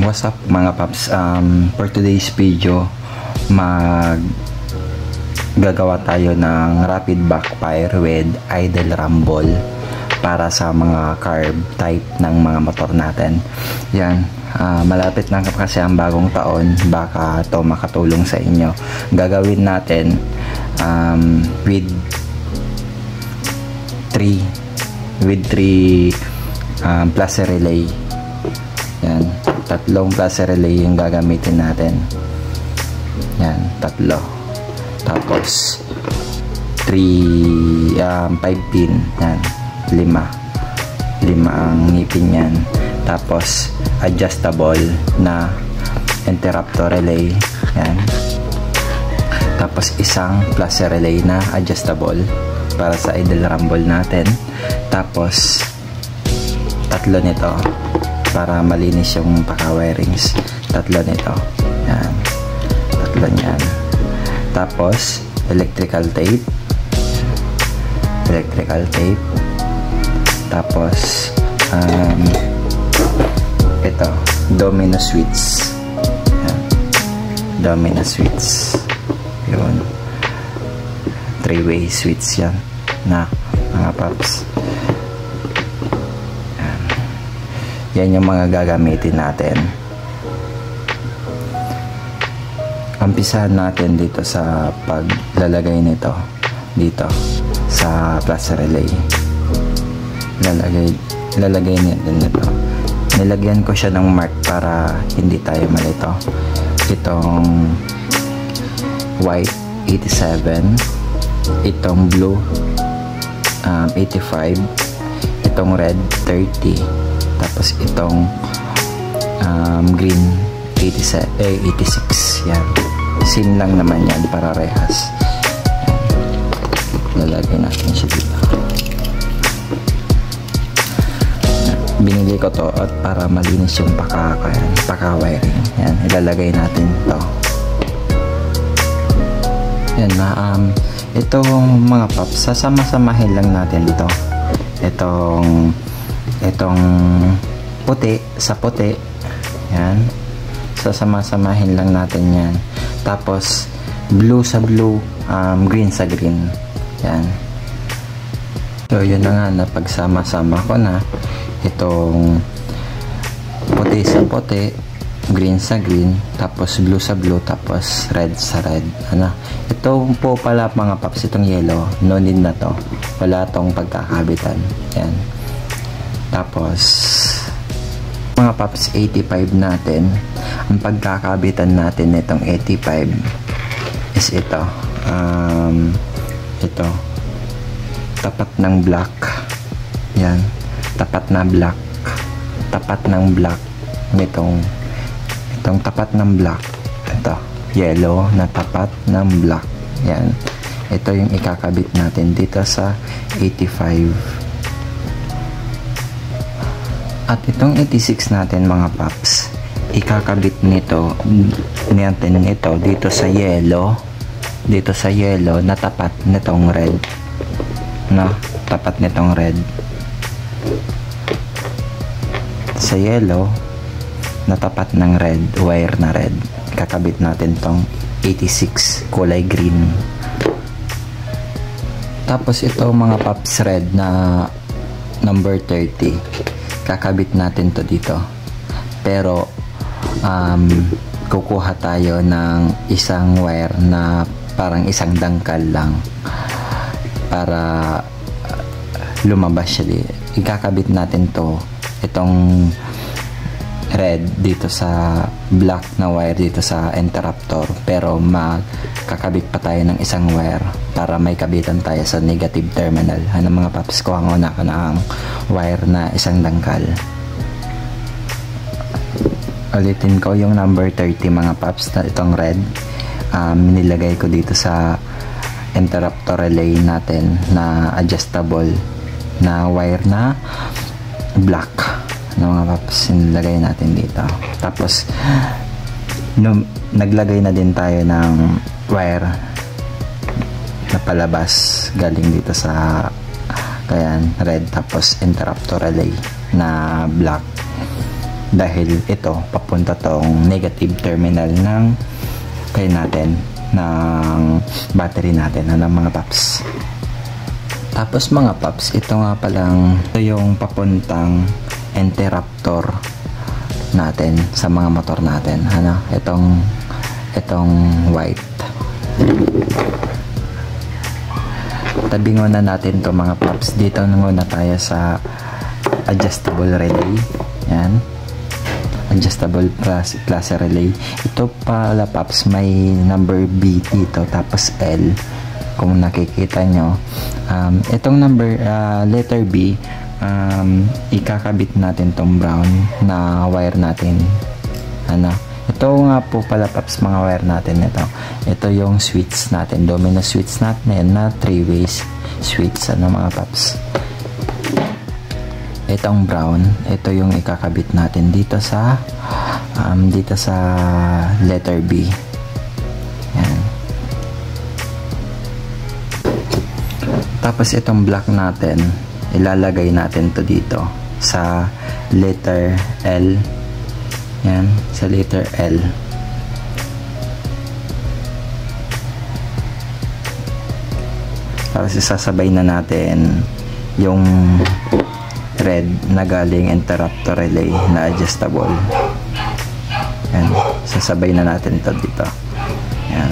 What's up mga paps? For today's video, gagawa tayo ng rapid backfire with idle rumble para sa mga carb type ng mga motor natin. Yan, malapit na kasi ang bagong taon, baka to makatulong sa inyo. Gagawin natin with 3 plus relay. Yan, 3 plus relay yung gagamitin natin. Yan, 3. Tapos 5 pin. Yan, 5 ang ngipin yan. Tapos adjustable na interrupter relay. Yan. Tapos isang plus relay na adjustable para sa idle rumble natin. Tapos 3 nito para malinis yung paka-wirings. 3 nito. Yan. 3 niyan. Tapos electrical tape. Tapos ito, domino switch. Yan. Domino switch. Yun. 3-way switch yan na mga paps. Yan yung mga gagamitin natin. Umpisahan natin dito sa paglalagay nito dito sa plus relay. Lalagay niya din nito. Nilagyan ko siya ng mark para hindi tayo malito. Itong white 87, itong blue 85, itong red 30, tapos itong green 86. Yan, same lang naman yan, para rehas. Lalagay natin siya dito. Binili ko to at para malinis yung paka-wiring. Yan, ilalagay natin to. Yan na, itong mga paps, sasama-samahin lang natin dito. Itong puti sa puti. Yan, sasama-samahin lang natin yan. Tapos blue sa blue, green sa green. Yan. So yun na nga, napagsama-sama ko na itong puti sa puti, green sa green, tapos blue sa blue, tapos red sa red. Ito po pala mga paps, itong yellow, no need na to, wala tong pagkakabitan. Yan. Tapos mga paps, 85 natin. Ang pagkakabitan natin nitong 85 is ito. Ito, tapat ng black. Yan, tapat ng black nitong tapat ng black. Ito, yellow na tapat ng black. Yan, ito yung ikakabit natin dito sa 85. At itong 86 natin mga paps, ikakabit natin ito dito sa yellow, na tapat nitong red, tapat nitong red. Sa yellow na tapat ng red, wire na red, kakabit natin tong 86 kulay green. Tapos ito mga paps, red na number 30, kakabit natin to dito. Pero kukuha tayo ng isang wire na parang isang dangkal lang para lumabas siya dito. Ikakabit natin to, itong red dito sa black na wire dito sa interrupter, pero magkakabit pa tayo ng isang wire para may kabitan tayo sa negative terminal. Mga paps, kuha ko na ang wire na isang dangkal. Ulitin ko yung number 30 mga paps, na itong red, nilagay ko dito sa interrupter relay natin na adjustable na wire na black. Mga paps, nilagay natin dito. Tapos naglagay na din tayo ng wire na palabas galing dito sa Ayan, red, tapos interrupter relay na black. Dahil ito, papunta tong negative terminal ng natin, ng battery natin, ng mga paps. Tapos mga paps, ito nga palang, ito yung papuntang interrupter natin sa mga motor natin. Ano? Itong white. Tabingon na natin to mga paps. Dito muna tayo sa adjustable relay. Yan. Adjustable plus relay. Ito pala paps, may number B dito, tapos L. Kung nakikita nyo, itong number, letter B, ikakabit natin tong brown na wire natin. Ano? Ito nga po pala paps, mga wire natin ito. Ito yung switch natin, domino switch natin na 3-way switch, ano mga paps. Itong brown, ito yung ikakabit natin dito sa letter B. Yan. Tapos itong black natin, ilalagay natin to dito sa letter L. Yan, sa letter L. Tapos isasabay na natin yung red na galing interrupter relay na adjustable. Yan, sasabay na natin to dito. Yan.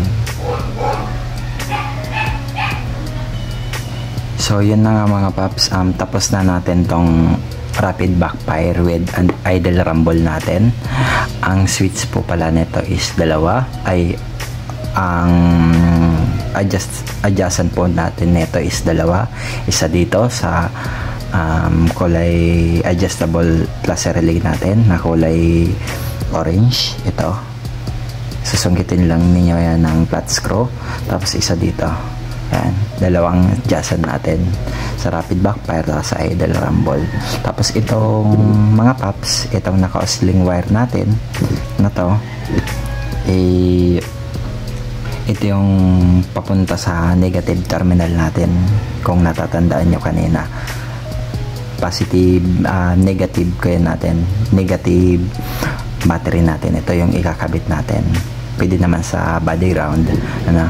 So yun na nga mga paps, tapos na natin tong rapid backfire with an idle rumble natin. Ang switch po pala nito is dalawa, ay ang adjacent po natin nito is dalawa. Isa dito sa kulay adjustable plus relay natin na kulay orange. Ito, susungkitin lang ninyo yan ng flat screw. Tapos isa dito. Yan, dalawang adjacent natin sa rapid backfire at sa idle rumble. Tapos itong mga paps, itong naka-osling wire natin na to, ito yung papunta sa negative terminal natin. Kung natatandaan nyo kanina, positive, negative kaya natin, negative battery natin, ito yung ikakabit natin. Pwede naman sa body ground, ano.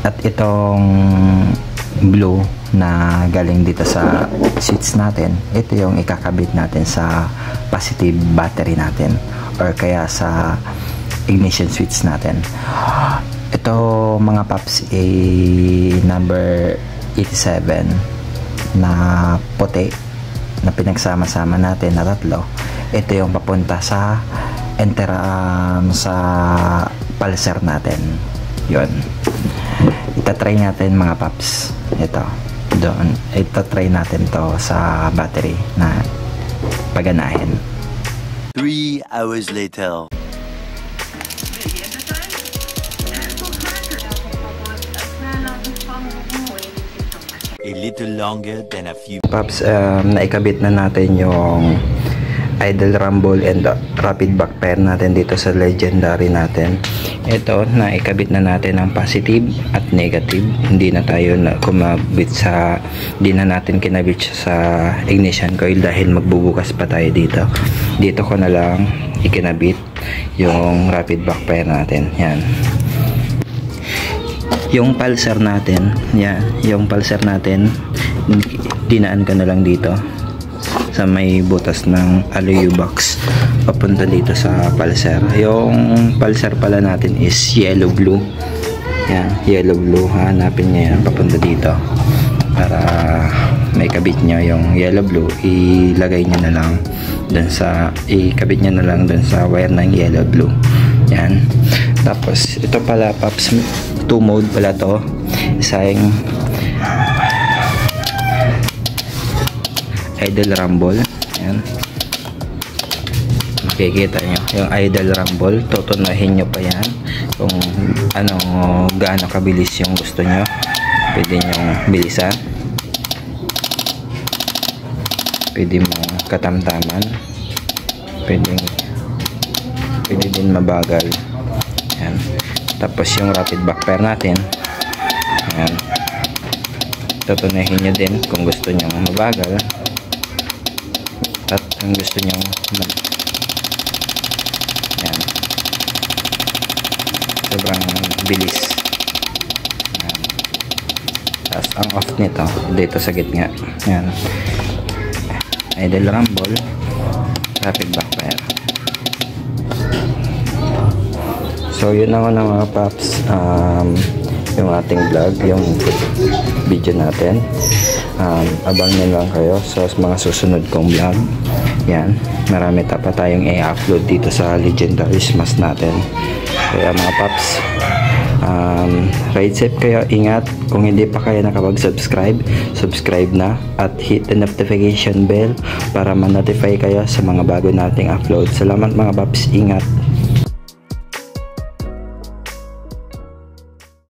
At itong blue na galing dito sa switch natin, ito yung ikakabit natin sa positive battery natin or kaya sa ignition switch natin. Ito mga paps, number 87 na puti na pinagsama-sama natin na tatlo. Ito yung papunta sa sa pulsar natin. Yun, itatry natin mga paps. Ito, doon, itatry natin to sa battery na paganahin. 3 hours later. A little longer than a few paps, naikabit na natin yung idle rumble and rapid backfire natin dito sa legendary natin. Ito, naikabit na natin ang positive at negative. Hindi na tayo kumabit sa, hindi na natin kinabit sa ignition coil dahil magbubukas pa tayo dito. Dito ko na lang ikinabit yung rapid backfire natin. Yan. Yung pulsar natin, yan, yung pulsar natin, dinaan ka na lang dito sa may butas ng alloy box papunta dito sa pulsar. Yung pulsar pala natin is yellow blue. Yan, yellow blue. Hanapin niya yan papunta dito para may kabit niya yung yellow blue. Ilagay niya na lang dun sa, ikabit niya na lang dun sa wire ng yellow blue. Yan. Tapos ito pala paps, 2 mode pala to. Isang idle rumble. Ayan, makikita nyo yung idle rumble. Tutunahin nyo pa yan kung ano, gaano kabilis yung gusto nyo. Pwede nyo bilisan, pwede mo katamtaman, pwede din mabagal. Ayan. Tapos yung rapid backfire natin, ayan, tutunahin nyo din kung gusto nyo mabagal at ang gusto nyo yan, sobrang bilis. Yan. Tapos ang off nito dito sa gitna, yan, idle rumble, rapid backfire. So yun na mga paps, yung ating vlog, yung video natin. Abangan lang kayo sa mga susunod kong vlog. Yan, marami pa tayong i-upload dito sa Legendary Smash natin. Kaya mga paps, ride safe kayo, ingat. Kung hindi pa kayo nakapag-subscribe, subscribe na at hit the notification bell para ma-notify kayo sa mga bago nating upload. Salamat mga paps, ingat.